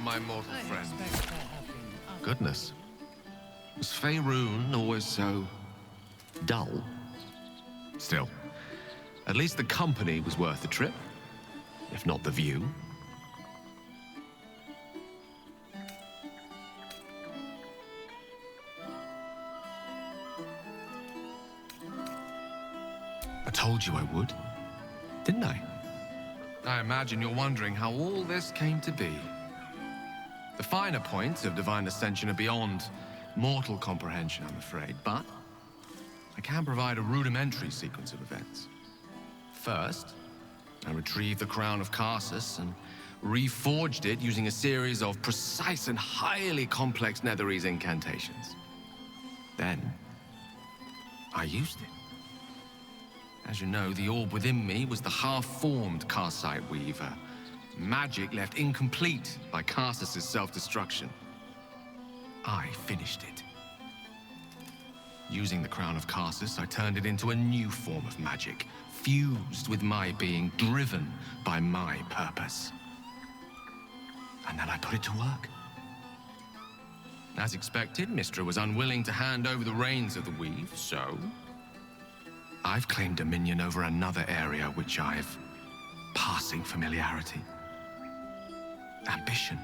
my mortal I friend. expect there have been other Goodness. Was Faerun always so dull? Still, at least the company was worth the trip, if not the view. I told you I would, didn't I? I imagine you're wondering how all this came to be. The finer points of divine ascension are beyond mortal comprehension, I'm afraid, but I can provide a rudimentary sequence of events. First, I retrieved the crown of Karsus and reforged it using a series of precise and highly complex Netherese incantations. Then, I used it. As you know, the orb within me was the half-formed Karsite Weaver. Magic left incomplete by Karsus' self-destruction. I finished it. Using the Crown of Karsus, I turned it into a new form of magic, fused with my being, driven by my purpose. And then I put it to work. As expected, Mystra was unwilling to hand over the reins of the Weave, so I've claimed dominion over another area which I've passing familiarity. Ambition.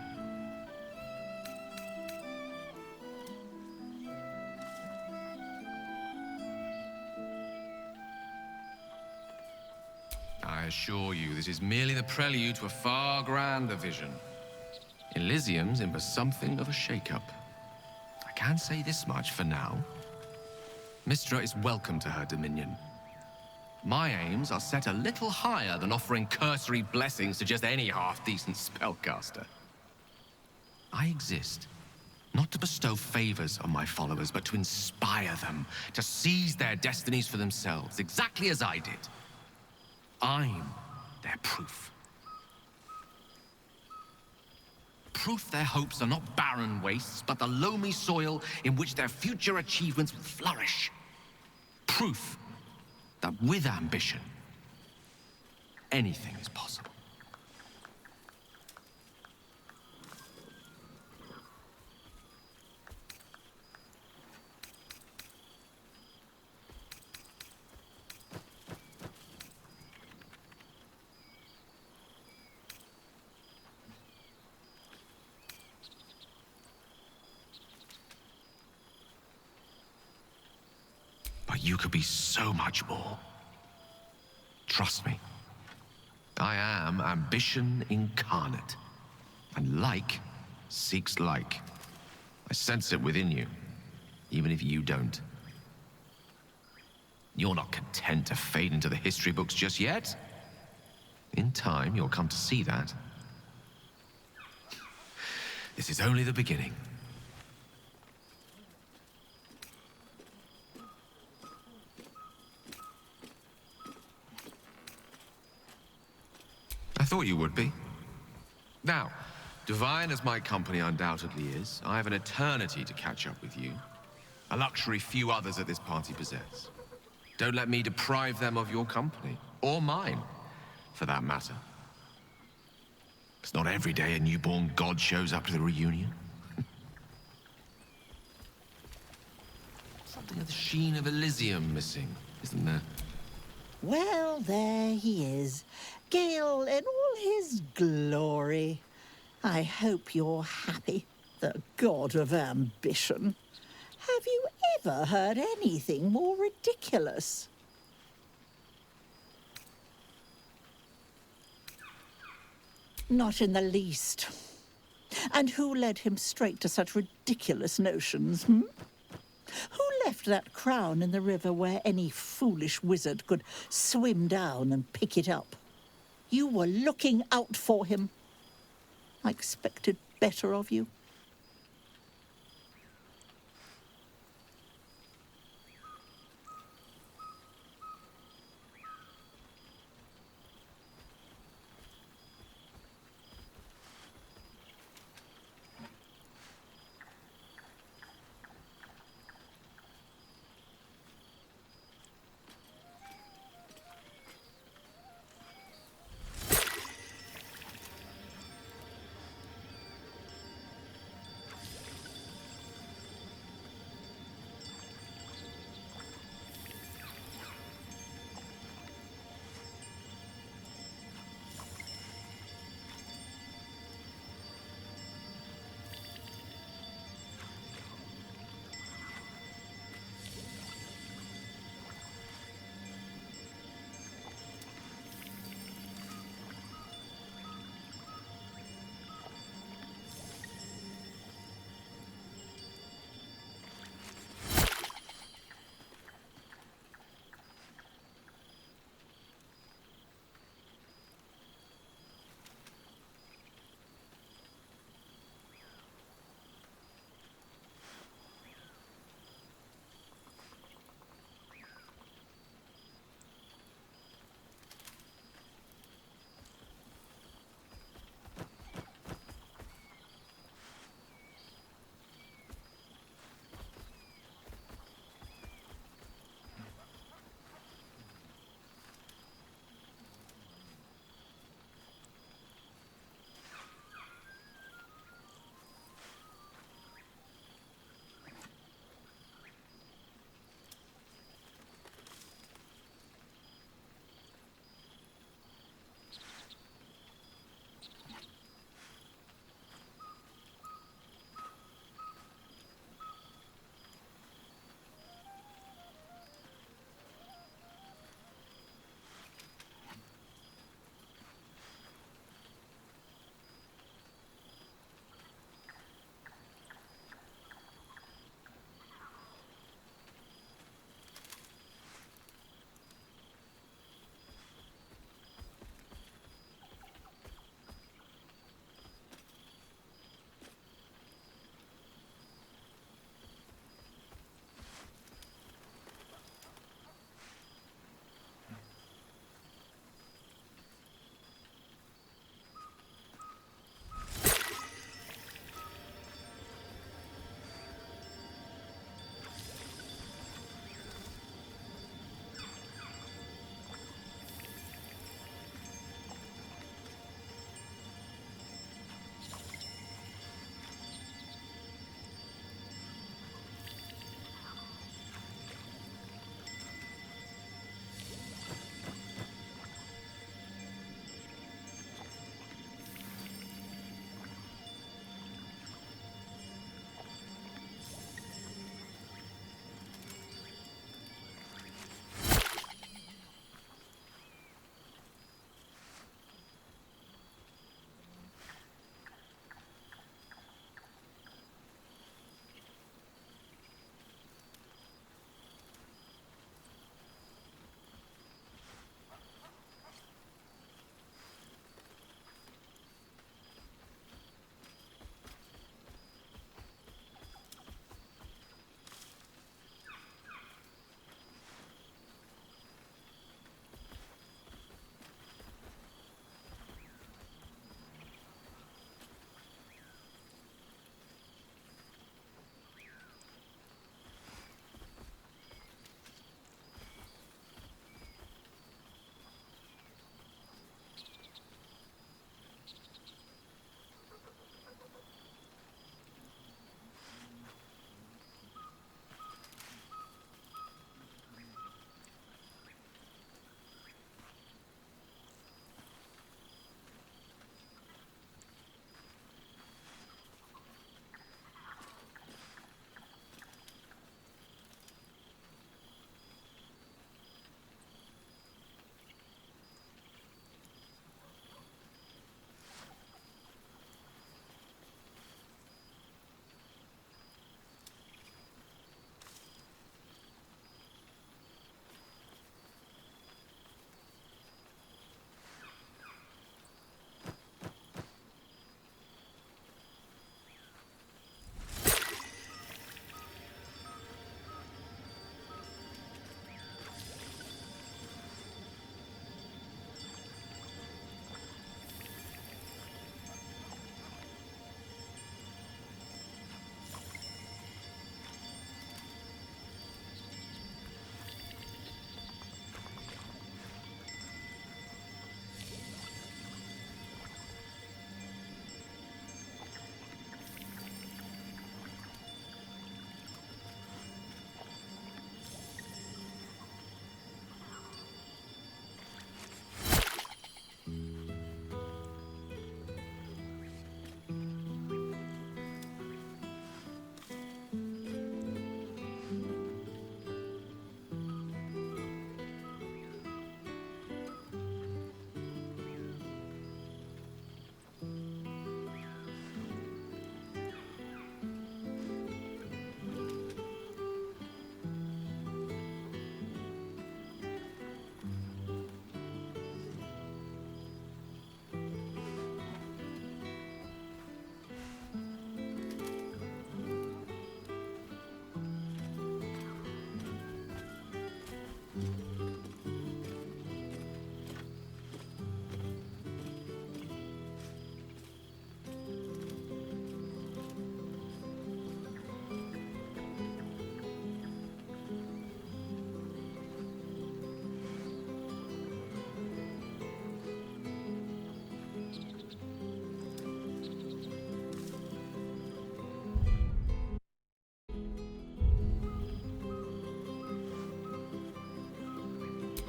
I assure you, this is merely the prelude to a far grander vision. Elysium's in for something of a shake-up. I can say this much for now. Mystra is welcome to her dominion. My aims are set a little higher than offering cursory blessings to just any half-decent spellcaster. I exist, not to bestow favors on my followers, but to inspire them to seize their destinies for themselves, exactly as I did. I'm their proof. Proof their hopes are not barren wastes, but the loamy soil in which their future achievements will flourish. Proof that with ambition, anything is possible. But you could be so much more. Trust me. I am ambition incarnate. And like seeks like. I sense it within you, even if you don't. You're not content to fade into the history books just yet. In time, you'll come to see that. This is only the beginning. I thought you would be. Now, divine as my company undoubtedly is, I have an eternity to catch up with you. A luxury few others at this party possess. Don't let me deprive them of your company, or mine, for that matter. It's not every day a newborn god shows up to the reunion. Something of the sheen of Elysium missing, isn't there? Well, there he is, Gale in all his glory. I hope you're happy, the god of ambition. Have you ever heard anything more ridiculous? Not in the least. And who led him straight to such ridiculous notions, Who left that crown in the river where any foolish wizard could swim down and pick it up? You were looking out for him. I expected better of you.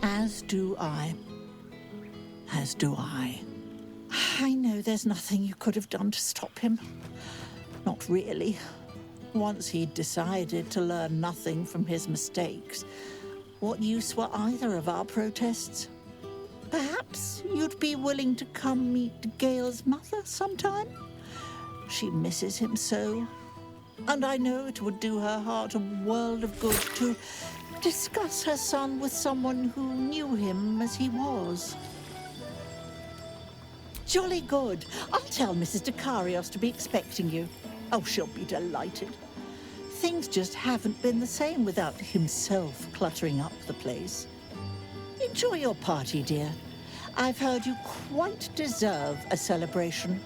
As do I. As do I. I know there's nothing you could have done to stop him. Not really. Once he'd decided to learn nothing from his mistakes, what use were either of our protests? Perhaps you'd be willing to come meet Gale's mother sometime? She misses him so. And I know it would do her heart a world of good to discuss her son with someone who knew him as he was. Jolly good. I'll tell Mrs. Dekarios to be expecting you. Oh, she'll be delighted. Things just haven't been the same without himself cluttering up the place. Enjoy your party, dear. I've heard you quite deserve a celebration.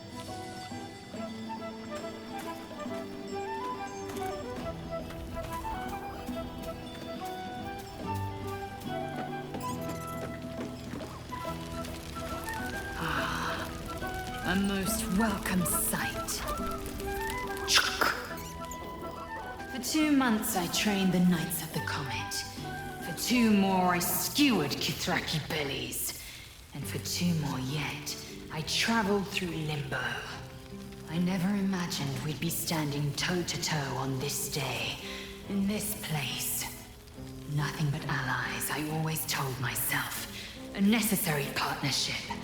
A most welcome sight. For 2 months I trained the Knights of the Comet. For 2 more I skewered Kithraki bellies. And for 2 more yet, I traveled through Limbo. I never imagined we'd be standing toe-to-toe on this day, in this place. Nothing but allies, I always told myself. A necessary partnership.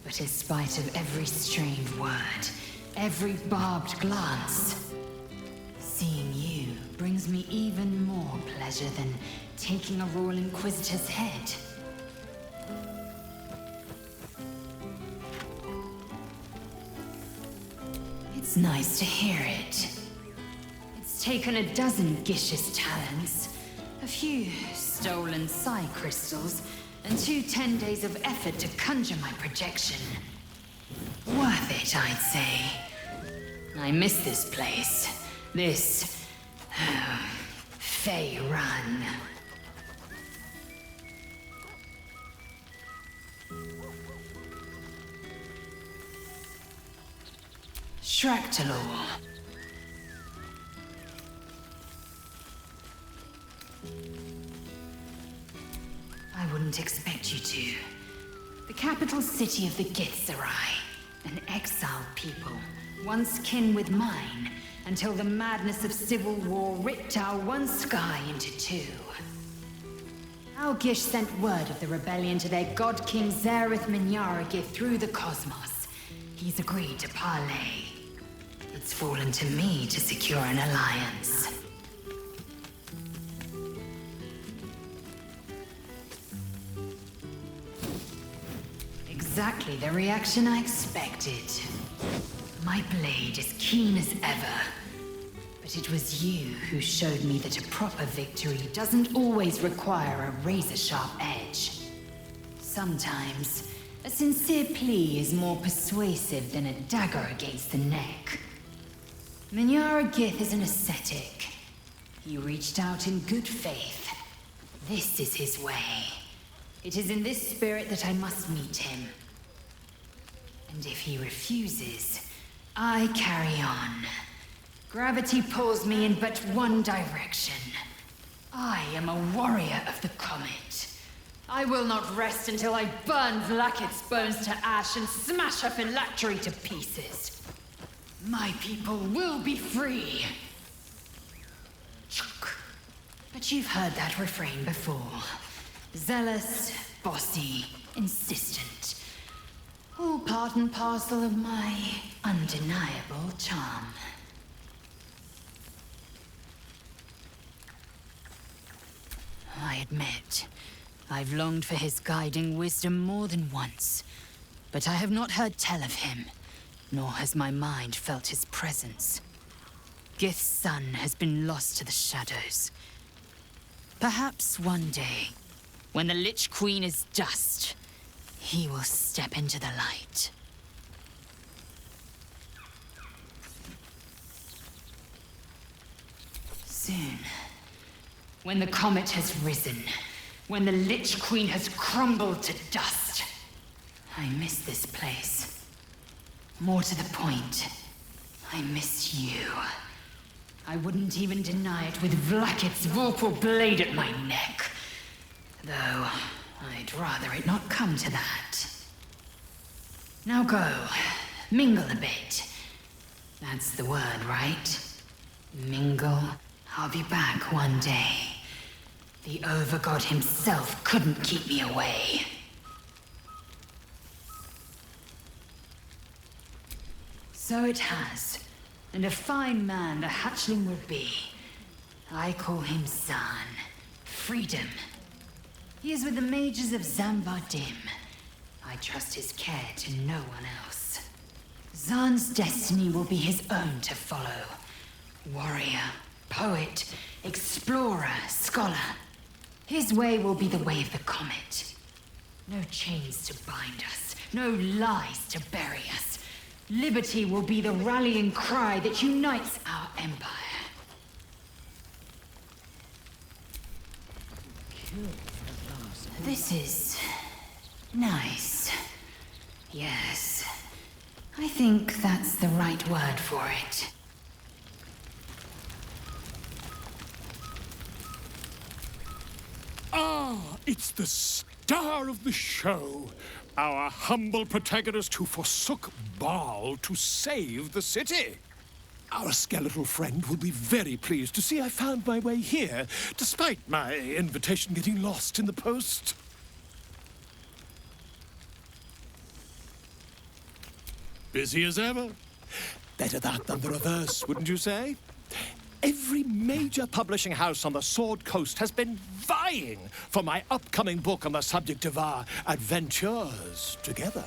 But in spite of every strained word, every barbed glance, seeing you brings me even more pleasure than taking a Royal Inquisitor's head. It's nice to hear it. It's taken a dozen Gish's talents, a few stolen psi crystals, and 2 10 days of effort to conjure my projection. Worth it, I'd say. I miss this place. This... Fey Run. Shractalor. I wouldn't expect you to. The capital city of the Githzerai, an exiled people, once kin with mine, until the madness of civil war ripped our one sky into 2. Our Gish sent word of the rebellion to their god king Zareth Minyaragith through the cosmos. He's agreed to parley. It's fallen to me to secure an alliance. Exactly the reaction I expected. My blade is keen as ever. But it was you who showed me that a proper victory doesn't always require a razor-sharp edge. Sometimes, a sincere plea is more persuasive than a dagger against the neck. Minyaragith is an ascetic. He reached out in good faith. This is his way. It is in this spirit that I must meet him. And if he refuses, I carry on. Gravity pulls me in but one direction. I am a warrior of the comet. I will not rest until I burn Vlaakith's bones to ash and smash her phylactery to pieces. My people will be free. But you've heard that refrain before. Zealous, bossy, insistent. All part and parcel of my undeniable charm. I admit, I've longed for his guiding wisdom more than once, but I have not heard tell of him, nor has my mind felt his presence. Gith's son has been lost to the shadows. Perhaps one day, when the Lich Queen is dust, he will step into the light. Soon, when the comet has risen, when the Lich Queen has crumbled to dust, I miss this place. More to the point, I miss you. I wouldn't even deny it with Vlaakith's vorpal blade at my neck. Though, I'd rather it not come to that. Now go. Mingle a bit. That's the word, right? Mingle. I'll be back one day. The Overgod himself couldn't keep me away. So it has. And a fine man the hatchling will be. I call him Zahn. Freedom. He is with the mages of Zambardim. I trust his care to no one else. Zahn's destiny will be his own to follow. Warrior, poet, explorer, scholar. His way will be the way of the comet. No chains to bind us, no lies to bury us. Liberty will be the rallying cry that unites our empire. This is nice. Yes. I think that's the right word for it. Ah, it's the star of the show. Our humble protagonist who forsook Baal to save the city. Our skeletal friend will be very pleased to see I found my way here, despite my invitation getting lost in the post. Busy as ever. Better that than the reverse, wouldn't you say? Every major publishing house on the Sword Coast has been vying for my upcoming book on the subject of our adventures together.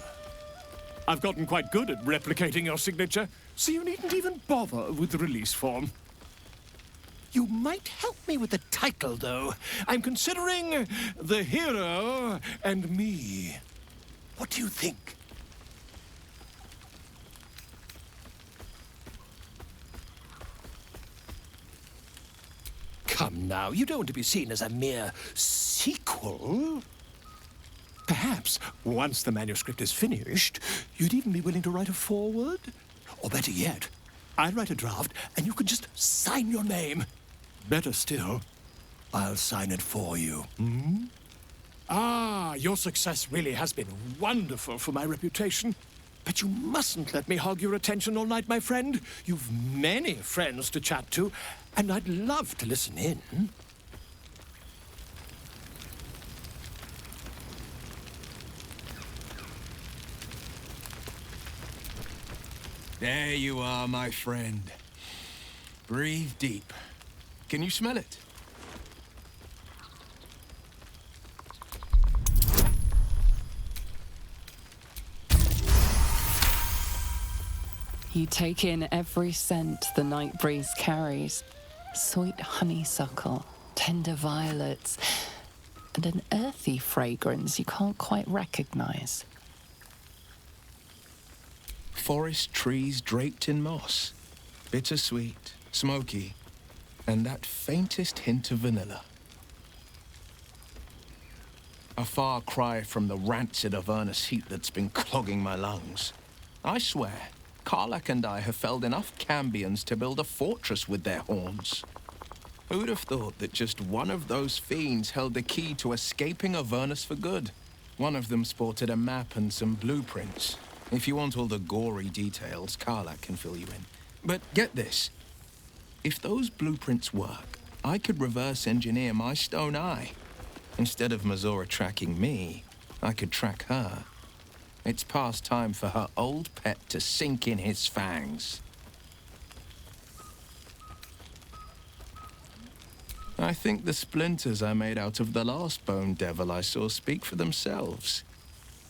I've gotten quite good at replicating your signature, so you needn't even bother with the release form. You might help me with the title, though. I'm considering The Hero and Me. What do you think? Come now, you don't want to be seen as a mere sequel. Perhaps, once the manuscript is finished, you'd even be willing to write a foreword? Or better yet, I'll write a draft and you can just sign your name. Better still, I'll sign it for you. Hmm? Ah, your success really has been wonderful for my reputation. But you mustn't let me hog your attention all night, my friend. You've many friends to chat to, and I'd love to listen in. There you are, my friend. Breathe deep. Can you smell it? You take in every scent the night breeze carries. Sweet honeysuckle, tender violets, and an earthy fragrance you can't quite recognize. Forest trees draped in moss. Bittersweet, smoky, and that faintest hint of vanilla. A far cry from the rancid Avernus heat that's been clogging my lungs. I swear, Karlach and I have felled enough Cambions to build a fortress with their horns. Who'd have thought that just one of those fiends held the key to escaping Avernus for good? One of them sported a map and some blueprints. If you want all the gory details, Karlach can fill you in. But get this. If those blueprints work, I could reverse engineer my stone eye. Instead of Mazora tracking me, I could track her. It's past time for her old pet to sink in his fangs. I think the splinters I made out of the last bone devil I saw speak for themselves.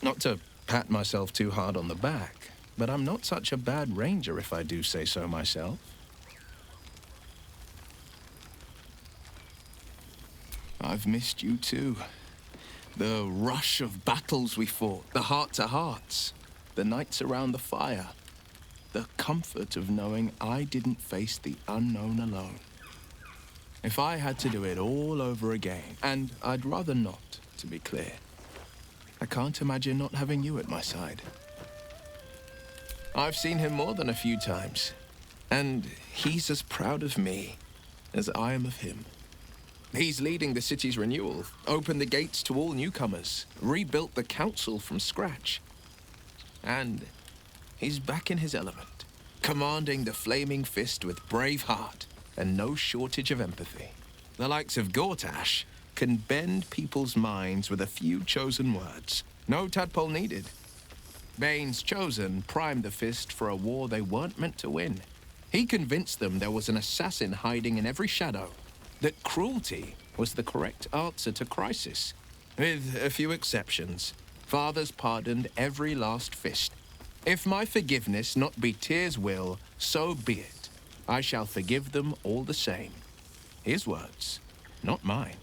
Not to pat myself too hard on the back, but I'm not such a bad ranger if I do say so myself. I've missed you too. The rush of battles we fought, the heart-to-hearts, the nights around the fire, the comfort of knowing I didn't face the unknown alone. If I had to do it all over again, and I'd rather not, to be clear, I can't imagine not having you at my side. I've seen him more than a few times, and he's as proud of me as I am of him. He's leading the city's renewal, opened the gates to all newcomers, rebuilt the council from scratch. And he's back in his element, commanding the Flaming Fist with brave heart and no shortage of empathy. The likes of Gortash can bend people's minds with a few chosen words. No tadpole needed. Bane's Chosen primed the Fist for a war they weren't meant to win. He convinced them there was an assassin hiding in every shadow, that cruelty was the correct answer to crisis. With a few exceptions, fathers pardoned every last Fist. If my forgiveness not be Tyr's will, so be it. I shall forgive them all the same. His words, not mine.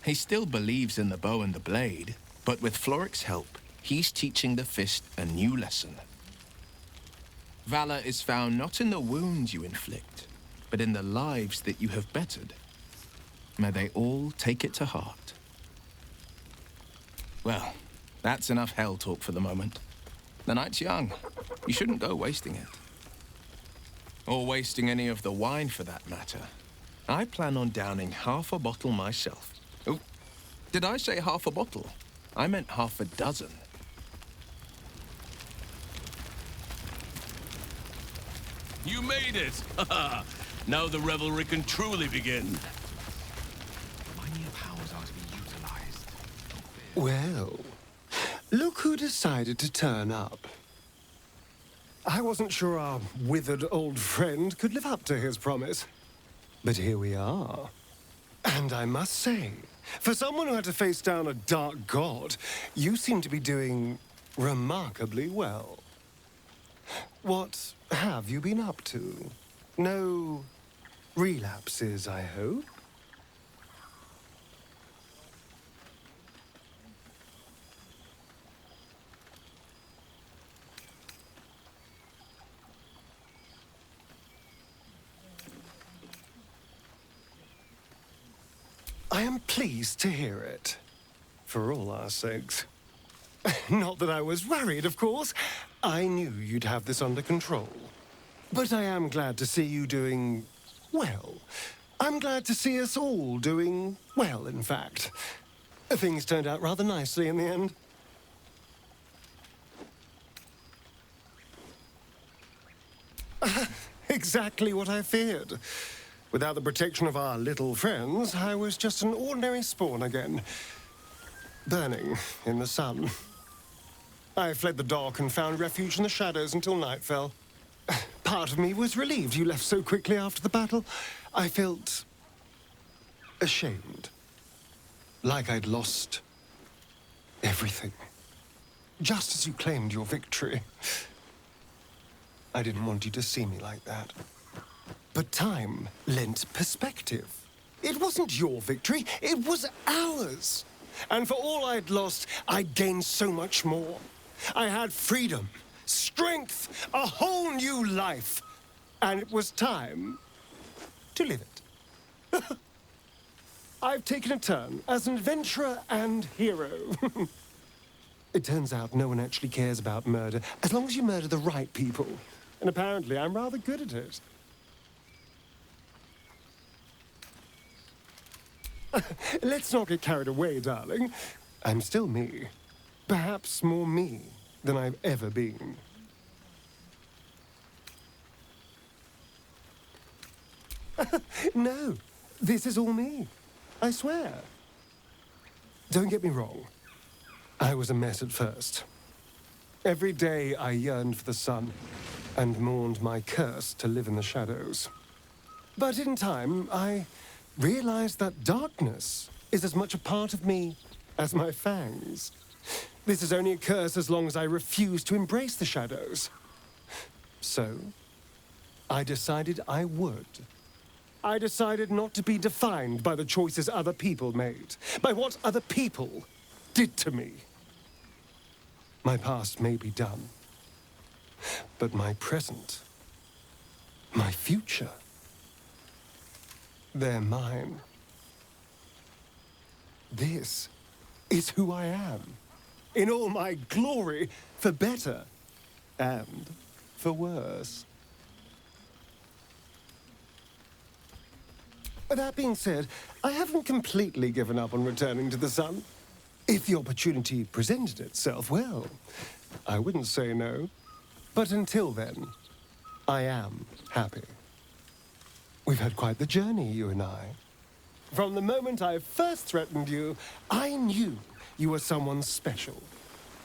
He still believes in the bow and the blade, but with Floric's help, he's teaching the Fist a new lesson. Valor is found not in the wounds you inflict, but in the lives that you have bettered. May they all take it to heart. Well, that's enough hell talk for the moment. The night's young. You shouldn't go wasting it. Or wasting any of the wine for that matter. I plan on downing half a bottle myself. Oh, did I say half a bottle? I meant half a dozen. You made it! Now the revelry can truly begin. My new powers are to be utilized. Well, look who decided to turn up. I wasn't sure our withered old friend could live up to his promise. But here we are. And I must say, for someone who had to face down a dark god, you seem to be doing remarkably well. What have you been up to? No relapses, I hope? I am pleased to hear it. For all our sakes. Not that I was worried, of course. I knew you'd have this under control. But I am glad to see you doing well. I'm glad to see us all doing well, in fact. Things turned out rather nicely in the end. Exactly what I feared. Without the protection of our little friends, I was just an ordinary spawn again. Burning in the sun. I fled the dock and found refuge in the shadows until night fell. Part of me was relieved you left so quickly after the battle. I felt ashamed. Like I'd lost everything. Just as you claimed your victory. I didn't want you to see me like that. But time lent perspective. It wasn't your victory, it was ours. And for all I'd lost, I'd gained so much more. I had freedom, strength, a whole new life. And it was time to live it. I've taken a turn as an adventurer and hero. It turns out no one actually cares about murder, as long as you murder the right people. And apparently I'm rather good at it. Let's not get carried away, darling. I'm still me. Perhaps more me than I've ever been. No, this is all me. I swear. Don't get me wrong. I was a mess at first. Every day I yearned for the sun and mourned my curse to live in the shadows. But in time, I realized that darkness is as much a part of me as my fangs. This is only a curse as long as I refuse to embrace the shadows. So, I decided I would. I decided not to be defined by the choices other people made, by what other people did to me. My past may be done, but my present, my future, they're mine. This is who I am, in all my glory, for better and for worse. That being said, I haven't completely given up on returning to the sun. If the opportunity presented itself, well, I wouldn't say no. But until then, I am happy. We've had quite the journey, you and I. From the moment I first threatened you, I knew you were someone special.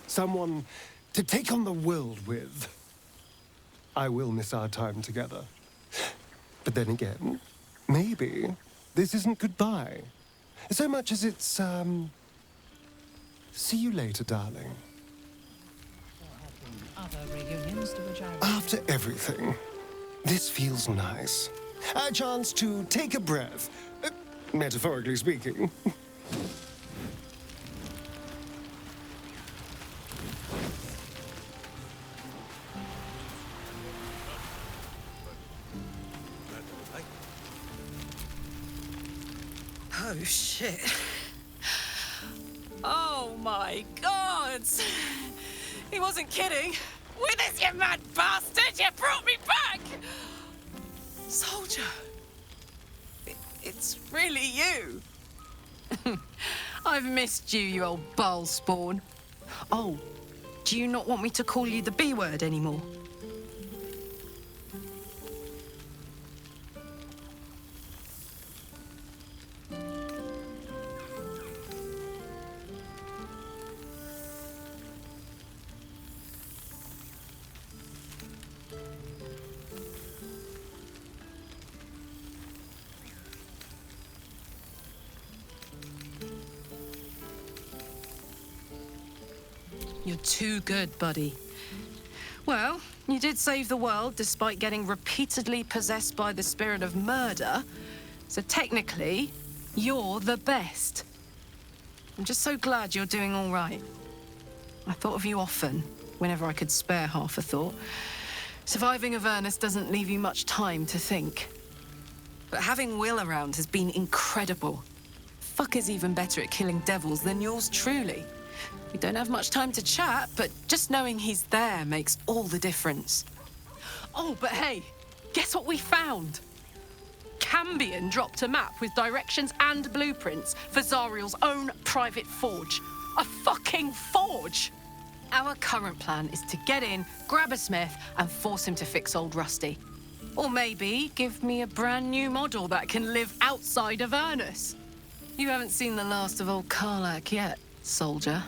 Someone to take on the world with. I will miss our time together. But then again, maybe this isn't goodbye. So much as it's, see you later, darling. Other reunions to which I... After everything, this feels nice. A chance to take a breath, metaphorically speaking. Oh, shit. Oh, my God. He wasn't kidding. Withers, you mad bastard! You brought me back! Soldier. It's really you. I've missed you, you old bile spawn. Oh, do you not want me to call you the B word anymore? You're too good, buddy. Well, you did save the world despite getting repeatedly possessed by the spirit of murder. So technically, you're the best. I'm just so glad you're doing all right. I thought of you often, whenever I could spare half a thought. Surviving Avernus doesn't leave you much time to think. But having Will around has been incredible. Fuck is even better at killing devils than yours truly. We don't have much time to chat, but just knowing he's there makes all the difference. Oh, but hey, guess what we found? Cambion dropped a map with directions and blueprints for Zariel's own private forge. A fucking forge! Our current plan is to get in, grab a smith, and force him to fix old Rusty. Or maybe give me a brand new model that can live outside of Avernus. You haven't seen the last of old Karlak yet, soldier.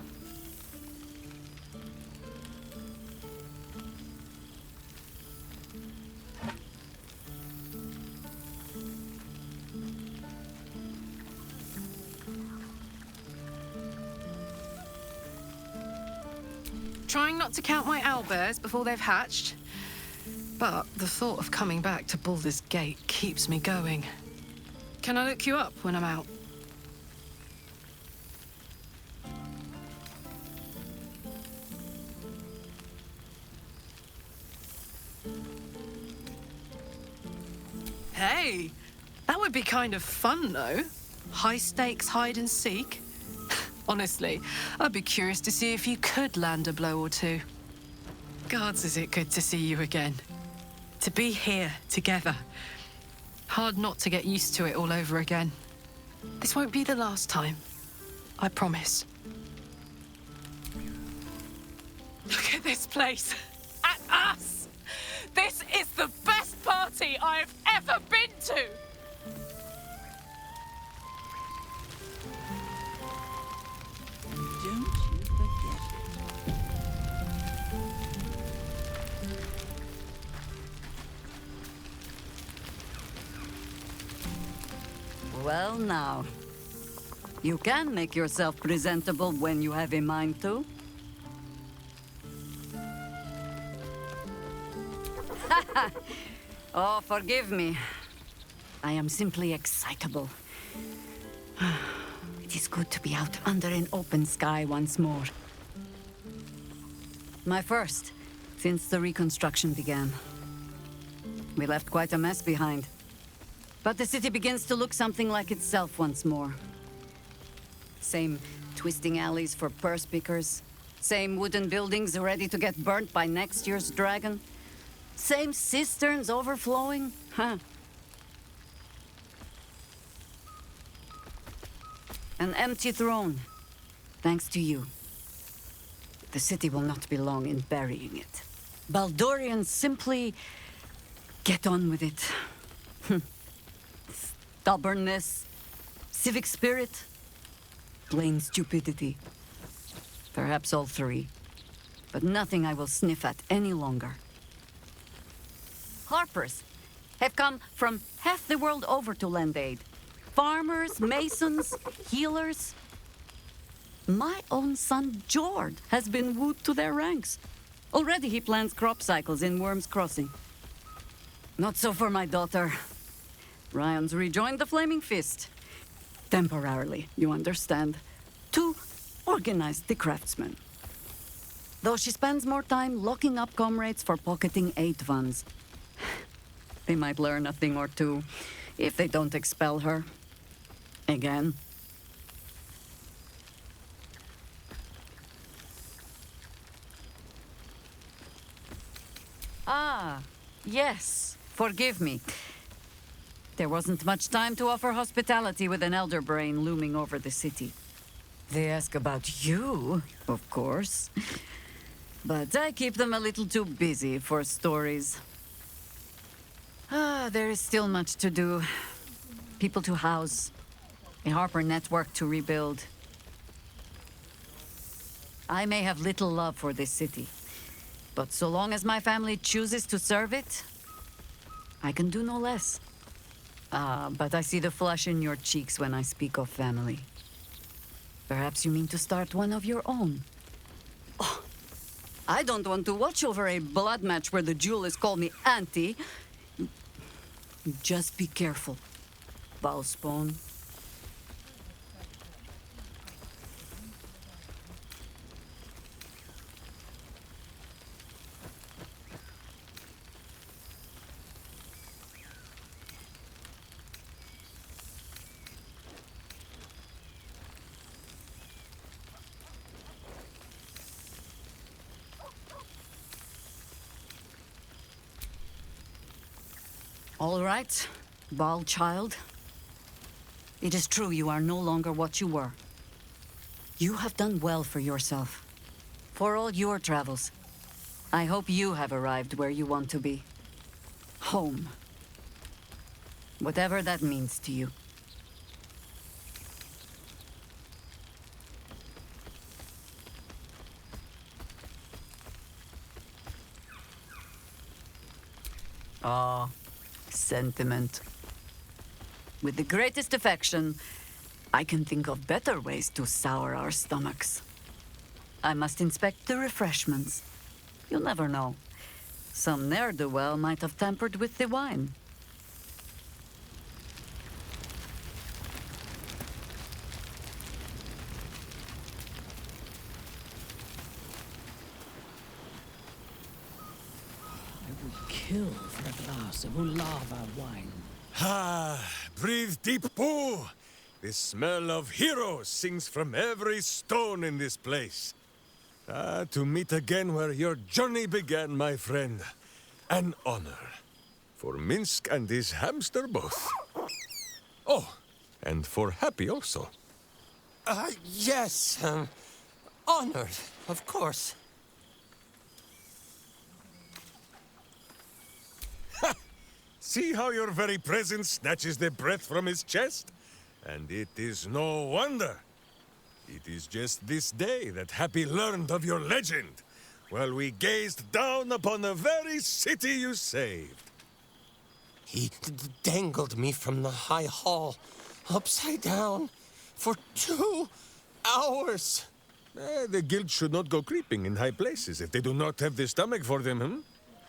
Trying not to count my owlbears before they've hatched. But the thought of coming back to Baldur's Gate keeps me going. Can I look you up when I'm out? Hey, that would be kind of fun, though. High stakes hide and seek. Honestly, I'd be curious to see if you could land a blow or two. Gods, is it good to see you again. To be here, together. Hard not to get used to it all over again. This won't be the last time. I promise. Look at this place. At us! This is the best party I've ever been to! Don't you forget it. Well, now. You can make yourself presentable when you have a mind to. Oh, forgive me. I am simply excitable. It is good to be out under an open sky once more. My first, since the reconstruction began. We left quite a mess behind. But the city begins to look something like itself once more. Same twisting alleys for purse pickers. Same wooden buildings ready to get burnt by next year's dragon. Same cisterns overflowing. Huh. An empty throne. Thanks to you. The city will not be long in burying it. Baldorians simply get on with it. Stubbornness, civic spirit, plain stupidity. Perhaps all three. But nothing I will sniff at any longer. Harpers have come from half the world over to lend aid. Farmers, masons, healers. My own son, Jord, has been wooed to their ranks. Already he plans crop cycles in Worm's Crossing. Not so for my daughter. Ryan's rejoined the Flaming Fist. Temporarily, you understand. To organize the craftsmen. Though she spends more time locking up comrades for pocketing aid funds. They might learn a thing or two if they don't expel her. Again. Ah, yes. Forgive me. There wasn't much time to offer hospitality with an elder brain looming over the city. They ask about you, of course. But I keep them a little too busy for stories. There is still much to do. People to house. A Harper network to rebuild. I may have little love for this city. But so long as my family chooses to serve it, I can do no less. But I see the flush in your cheeks when I speak of family. Perhaps you mean to start one of your own. Oh, I don't want to watch over a blood match where the duelists call me auntie. Just be careful, Valspawn. All right, Bald child. It is true you are no longer what you were. You have done well for yourself. For all your travels. I hope you have arrived where you want to be. Home. Whatever that means to you. Ah. Sentiment. With the greatest affection, I can think of better ways to sour our stomachs. I must inspect the refreshments. You'll never know. Some ne'er-do-well might have tampered with the wine. Kill for a glass of Ulava wine. Ah, breathe deep, Pooh. The smell of heroes sings from every stone in this place. To meet again where your journey began, my friend. An honor. For Minsk and his hamster both. Oh, and for Happy also. Yes. Honored, of course. See how your very presence snatches the breath from his chest? And it is no wonder. It is just this day that Happy learned of your legend, while we gazed down upon the very city you saved. He dangled me from the high hall, upside down, for 2 hours. The guild should not go creeping in high places if they do not have the stomach for them, hmm?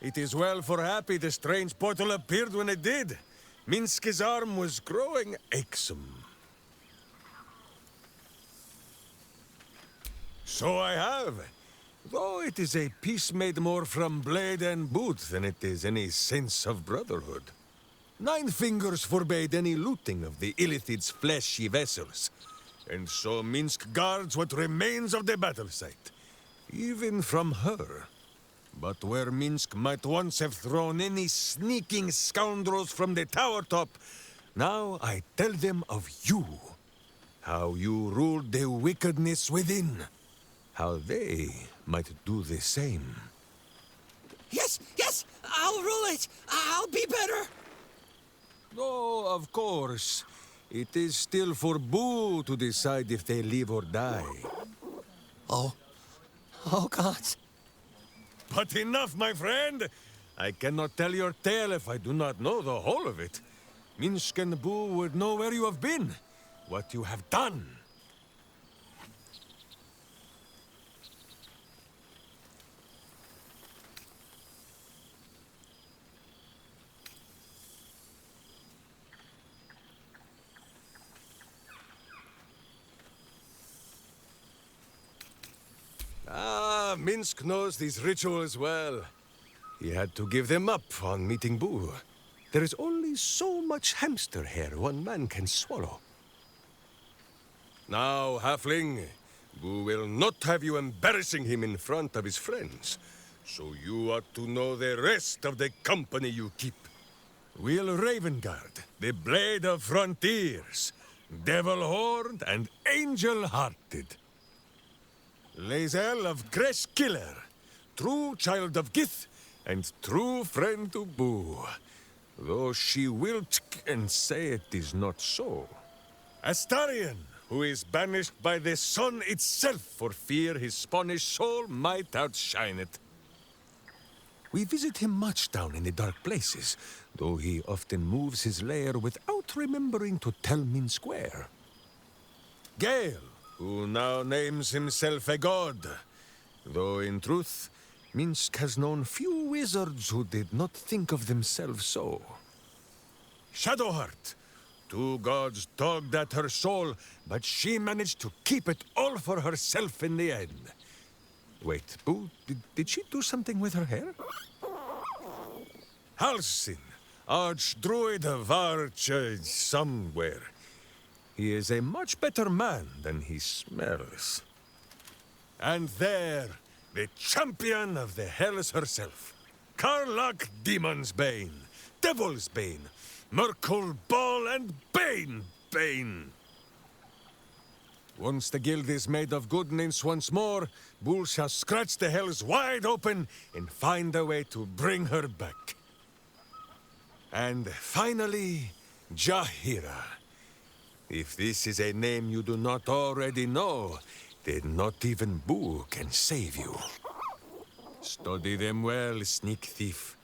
It is well for Happy the strange portal appeared when it did. Minsk's arm was growing achesome. So I have. Though it is a piece made more from blade and boot than it is any sense of brotherhood. 9 fingers forbade any looting of the Illithid's fleshy vessels. And so Minsk guards what remains of the battle site. Even from her. But where Minsk might once have thrown any sneaking scoundrels from the tower top, now I tell them of you. how you ruled the wickedness within. How they might do the same. Yes, yes, I'll rule it. I'll be better. Oh, of course. It is still for Boo to decide if they live or die. Oh gods. But enough, my friend! I cannot tell your tale if I do not know the whole of it. Minsk and Boo would know where you have been, what you have done. Ah, Minsk knows these rituals well. He had to give them up on meeting Boo. There is only so much hamster hair one man can swallow. Now, Halfling, Boo will not have you embarrassing him in front of his friends. So you ought to know the rest of the company you keep. Will Ravengard, the Blade of Frontiers, Devil-Horned and Angel-Hearted. Lae'zel of Greshkiller, true child of Gith, and true friend to Boo. Though she will and say it is not so. Astarion, who is banished by the sun itself for fear his Spanish soul might outshine it. We visit him much down in the dark places, though he often moves his lair without remembering to tell Minsk where. Gale, who now names himself a god, though in truth, Minsk has known few wizards who did not think of themselves so. Shadowheart, two gods dogged at her soul, but she managed to keep it all for herself in the end. Wait, Boo, did she do something with her hair? Halsin, Archdruid of Arch somewhere. He is a much better man than he smells. And there, the champion of the Hells herself. Karlach Demon's Bane, Devil's Bane, Merkul Ball and Bane. Once the guild is made of goodness once more, Bull shall scratch the Hells wide open and find a way to bring her back. And finally, Jahira. If this is a name you do not already know, then not even Boo can save you. Study them well, sneak thief,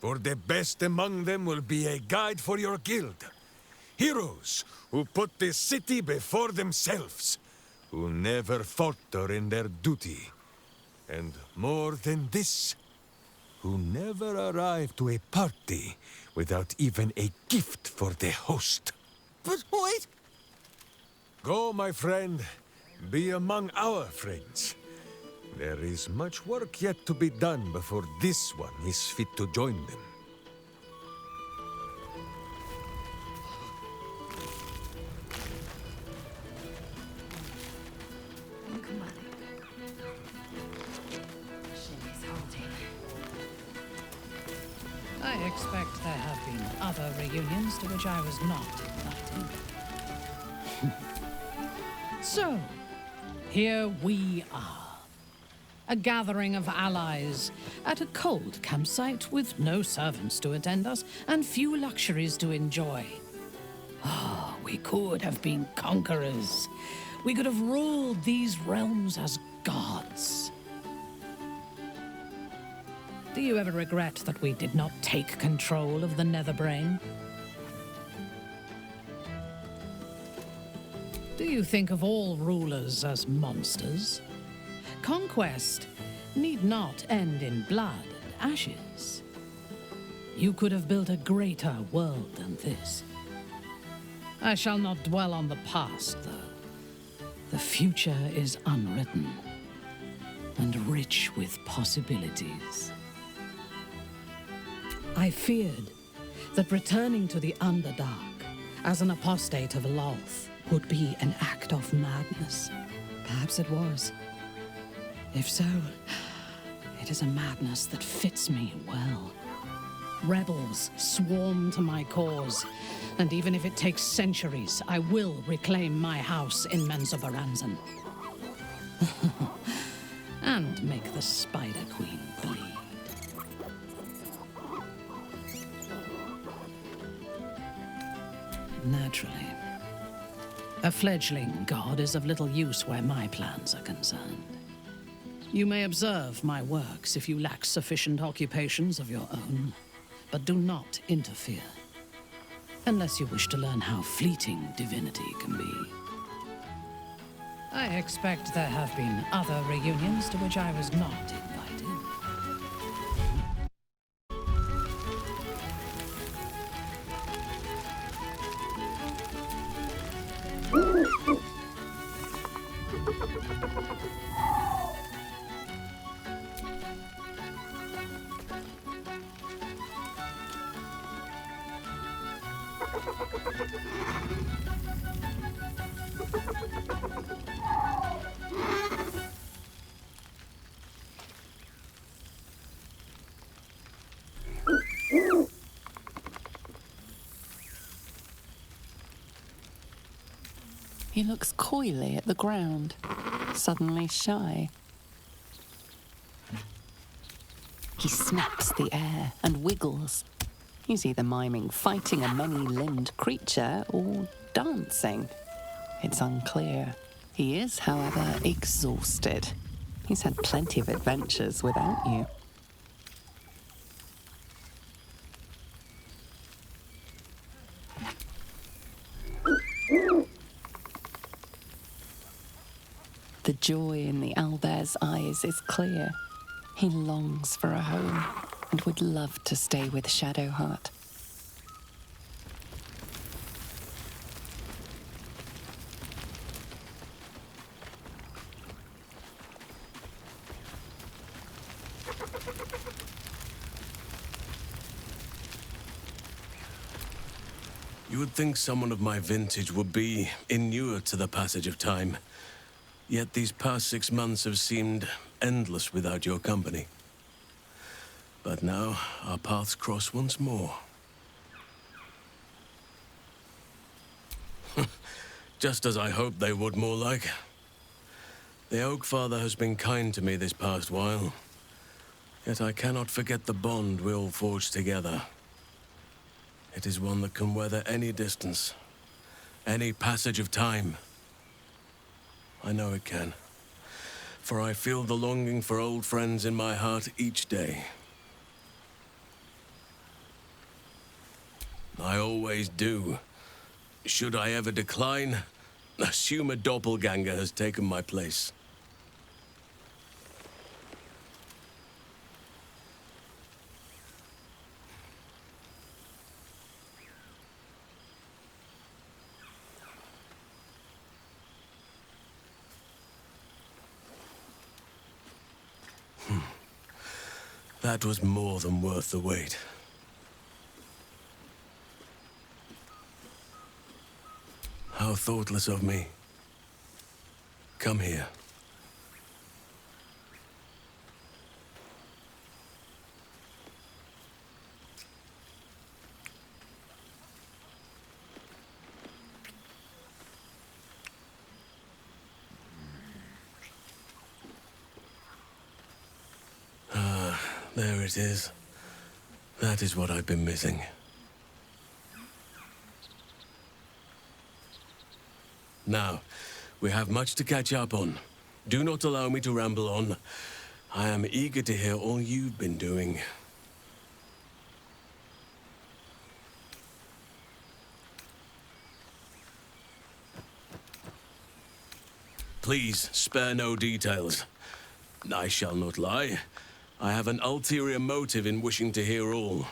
for the best among them will be a guide for your guild. Heroes who put the city before themselves, who never falter in their duty. And more than this, who never arrive to a party without even a gift for the host. But wait! Go, my friend. Be among our friends. There is much work yet to be done before this one is fit to join them. I expect there have been other reunions to which I was not invited. So, here we are. A gathering of allies at a cold campsite with no servants to attend us and few luxuries to enjoy. Oh, we could have been conquerors. We could have ruled these realms as gods. Do you ever regret that we did not take control of the Netherbrain? Do you think of all rulers as monsters? Conquest need not end in blood and ashes. You could have built a greater world than this. I shall not dwell on the past, though. The future is unwritten and rich with possibilities. I feared that returning to the Underdark as an apostate of Lolth would be an act of madness. Perhaps it was. If so, it is a madness that fits me well. Rebels swarm to my cause, And even if it takes centuries, I will reclaim my house in Menzoberranzan. And make the Spider Queen bleed. Naturally. A fledgling god is of little use where my plans are concerned. You may observe my works if you lack sufficient occupations of your own, but do not interfere. Unless you wish to learn how fleeting divinity can be. I expect there have been other reunions to which I was not invited. He looks coyly at the ground, suddenly shy. He snaps the air and wiggles. He's either miming fighting a many-limbed creature or dancing. It's unclear. He is, however, exhausted. He's had plenty of adventures without you. The joy in the owlbear's eyes is clear. He longs for a home and would love to stay with Shadowheart. You would think someone of my vintage would be inured to the passage of time. Yet these past 6 months have seemed endless without your company. But now, our paths cross once more. Just as I hoped they would, more like. The Oak Father has been kind to me this past while. Yet I cannot forget the bond we all forged together. It is one that can weather any distance, any passage of time. I know it can, for I feel the longing for old friends in my heart each day. I always do. Should I ever decline, assume a doppelganger has taken my place. That was more than worth the wait. How thoughtless of me. Come here. There it is. That is what I've been missing. Now, we have much to catch up on. Do not allow me to ramble on. I am eager to hear all you've been doing. Please, spare no details. I shall not lie. I have an ulterior motive in wishing to hear all.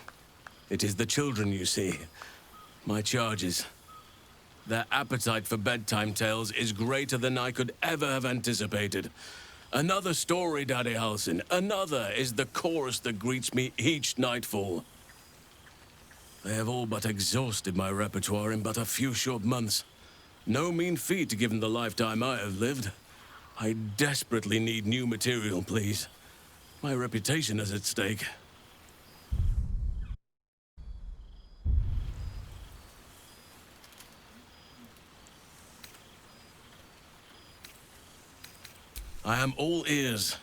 It is the children, you see. My charges. Their appetite for bedtime tales is greater than I could ever have anticipated. Another story, Daddy Halsin. Another is the chorus that greets me each nightfall. They have all but exhausted my repertoire in but a few short months. No mean feat given the lifetime I have lived. I desperately need new material, please. My reputation is at stake. I am all ears.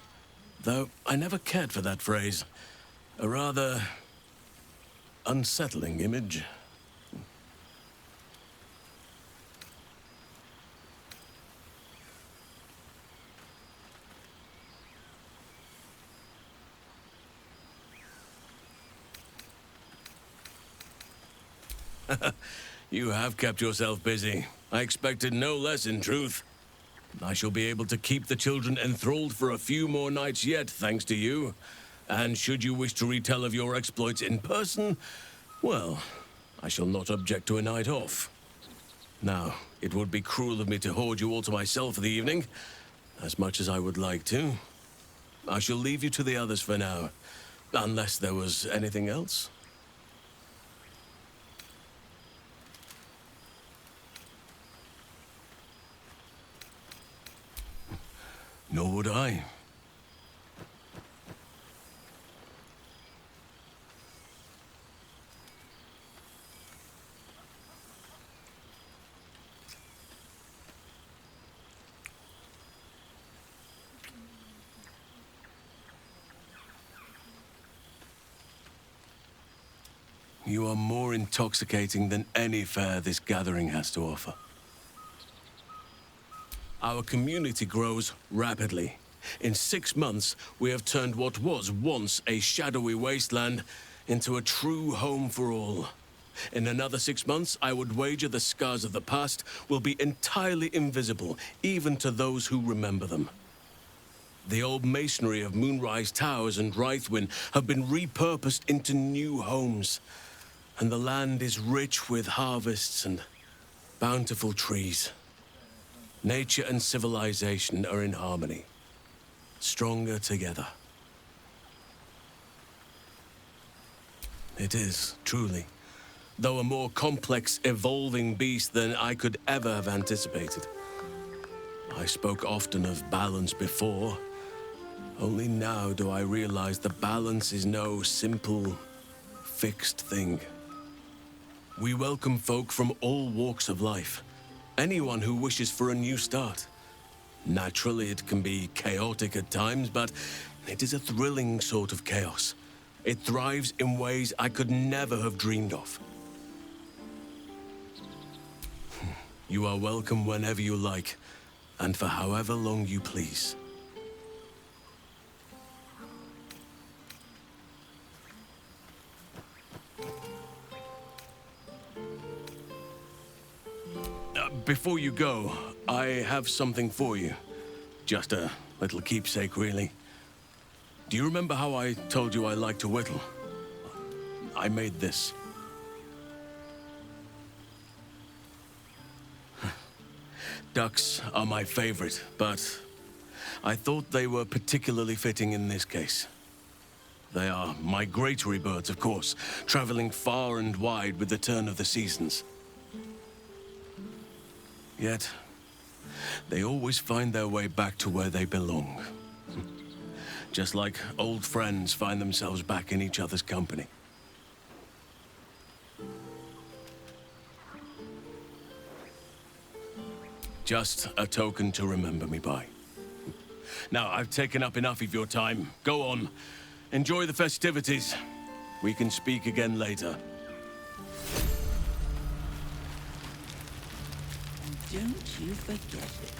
Though I never cared for that phrase. A rather unsettling image. You have kept yourself busy. I expected no less, in truth. I shall be able to keep the children enthralled for a few more nights yet, thanks to you. And should you wish to retell of your exploits in person, well, I shall not object to a night off. Now, it would be cruel of me to hoard you all to myself for the evening, as much as I would like to. I shall leave you to the others for now, unless there was anything else. Nor would I. You are more intoxicating than any fare this gathering has to offer. Our community grows rapidly. In 6 months, we have turned what was once a shadowy wasteland into a true home for all. In another 6 months, I would wager the scars of the past will be entirely invisible, even to those who remember them. The old masonry of Moonrise Towers and Rythwin have been repurposed into new homes, and the land is rich with harvests and bountiful trees. Nature and civilization are in harmony, stronger together. It is, truly, though a more complex, evolving beast than I could ever have anticipated. I spoke often of balance before. Only now do I realize the balance is no simple, fixed thing. We welcome folk from all walks of life. Anyone who wishes for a new start. Naturally, it can be chaotic at times, but it is a thrilling sort of chaos. It thrives in ways I could never have dreamed of. You are welcome whenever you like, and for however long you please. Before you go, I have something for you. Just a little keepsake, really. Do you remember how I told you I like to whittle? I made this. Ducks are my favorite, but I thought they were particularly fitting in this case. They are migratory birds, of course, traveling far and wide with the turn of the seasons. Yet, they always find their way back to where they belong. Just like old friends find themselves back in each other's company. Just a token to remember me by. Now, I've taken up enough of your time. Go on. Enjoy the festivities. We can speak again later. Don't you forget it.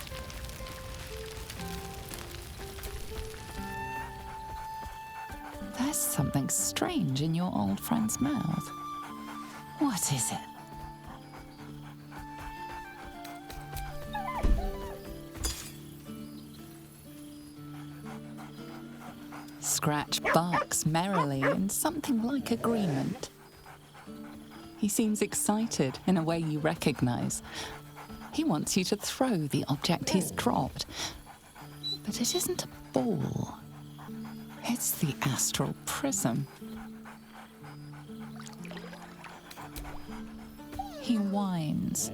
There's something strange in your old friend's mouth. What is it? Scratch barks merrily in something like agreement. He seems excited in a way you recognize. He wants you to throw the object he's dropped. But it isn't a ball. It's the astral prism. He whines.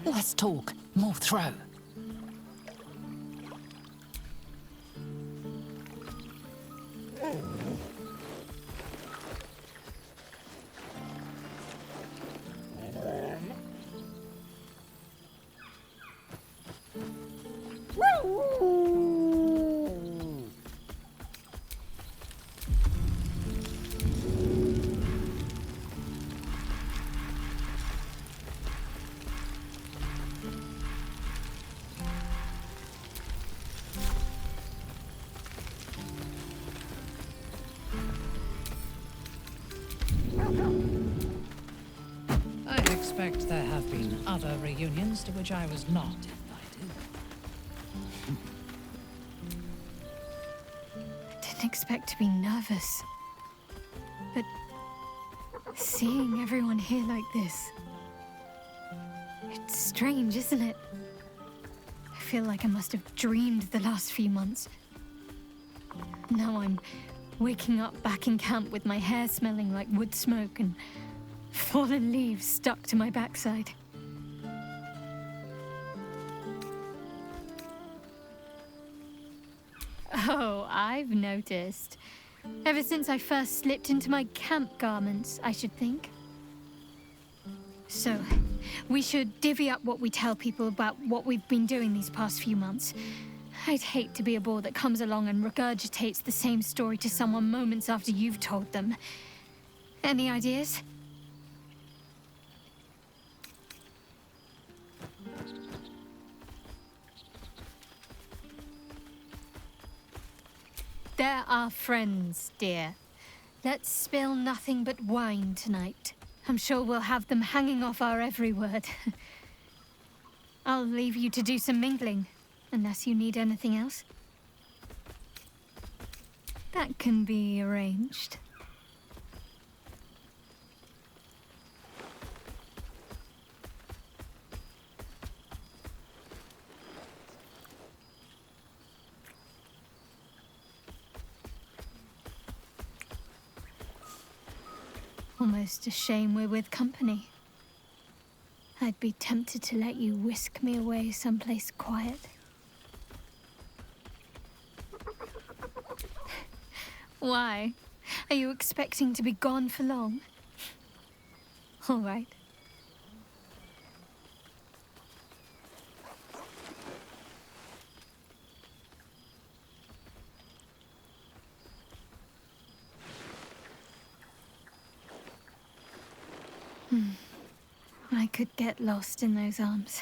Less talk, more throw. suspect there have been other reunions to which I was not invited. I didn't expect to be nervous. But seeing everyone here like this, it's strange, isn't it? I feel like I must have dreamed the last few months. Now I'm waking up back in camp with my hair smelling like wood smoke and fallen leaves stuck to my backside. Oh, I've noticed. Ever since I first slipped into my camp garments, I should think. So, we should divvy up what we tell people about what we've been doing these past few months. I'd hate to be a bore that comes along and regurgitates the same story to someone moments after you've told them. Any ideas? They're our friends, dear. Let's spill nothing but wine tonight. I'm sure we'll have them hanging off our every word. I'll leave you to do some mingling, unless you need anything else. That can be arranged. Almost a shame we're with company. I'd be tempted to let you whisk me away someplace quiet. Why? Are you expecting to be gone for long? All right. I could get lost in those arms.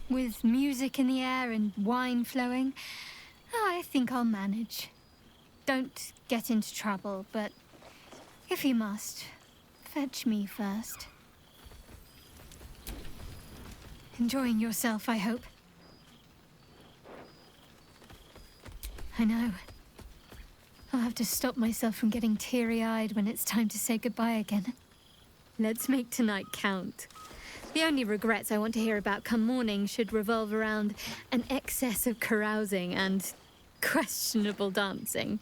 With music in the air and wine flowing, I think I'll manage. Don't get into trouble, but if you must, fetch me first. Enjoying yourself, I hope. I know. I'll have to stop myself from getting teary-eyed when it's time to say goodbye again. Let's make tonight count. The only regrets I want to hear about come morning should revolve around an excess of carousing and questionable dancing.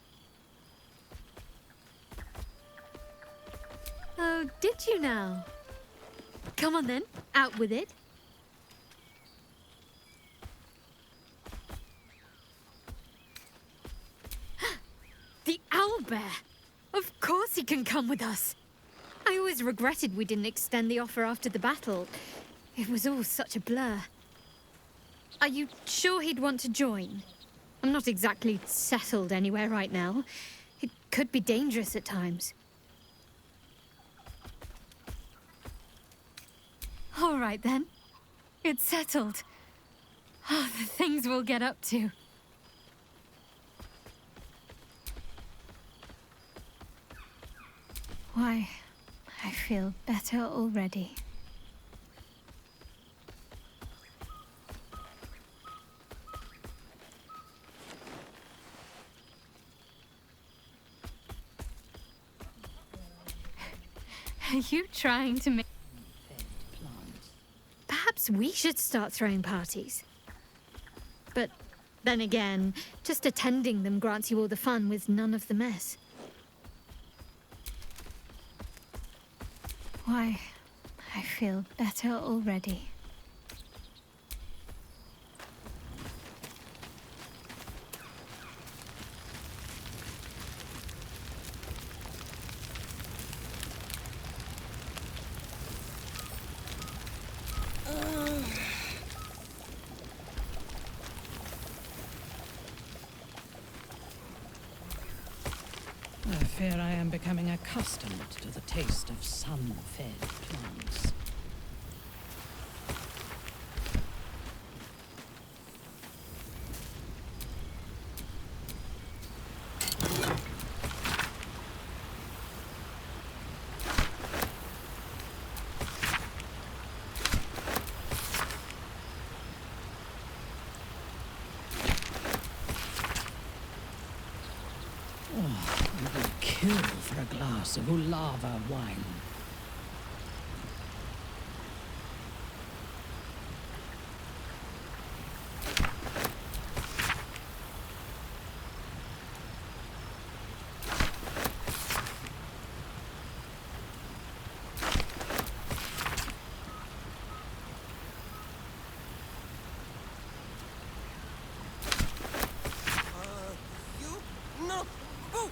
Oh, did you now? Come on then, out with it. The owlbear! Of course he can come with us! I always regretted we didn't extend the offer after the battle. It was all such a blur. Are you sure he'd want to join? I'm not exactly settled anywhere right now. It could be dangerous at times. All right then. It's settled. Oh, the things we'll get up to. Why, I feel better already. Are you trying to make... Perhaps we should start throwing parties. But then again, just attending them grants you all the fun with none of the mess. Why, I feel better already. I fear I am becoming accustomed to the taste of sun-fed plants. kill for a glass of Ulava wine.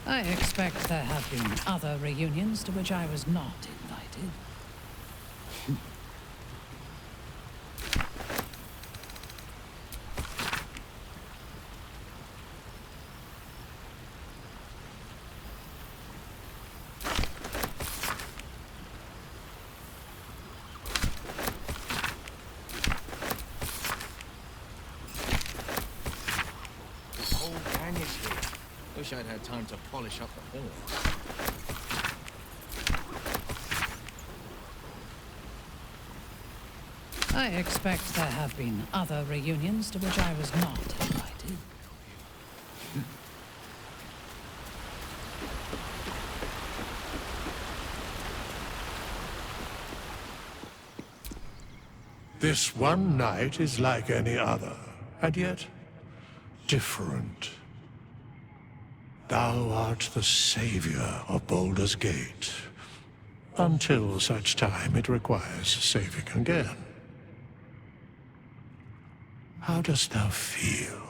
I expect there have been other reunions to which I was not invited. The whole gang is here. Wish I'd had time to polish up the horn. I expect there have been other reunions to which I was not invited. This one night is like any other, and yet different. Thou art the savior of Baldur's Gate, until such time it requires saving again. How dost thou feel?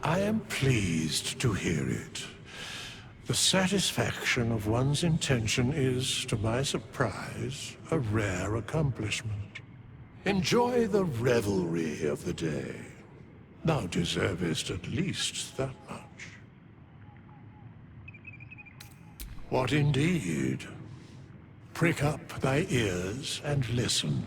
I am pleased to hear it. The satisfaction of one's intention is, to my surprise, a rare accomplishment. Enjoy the revelry of the day. Thou deservest at least that much. What indeed? Prick up thy ears and listen.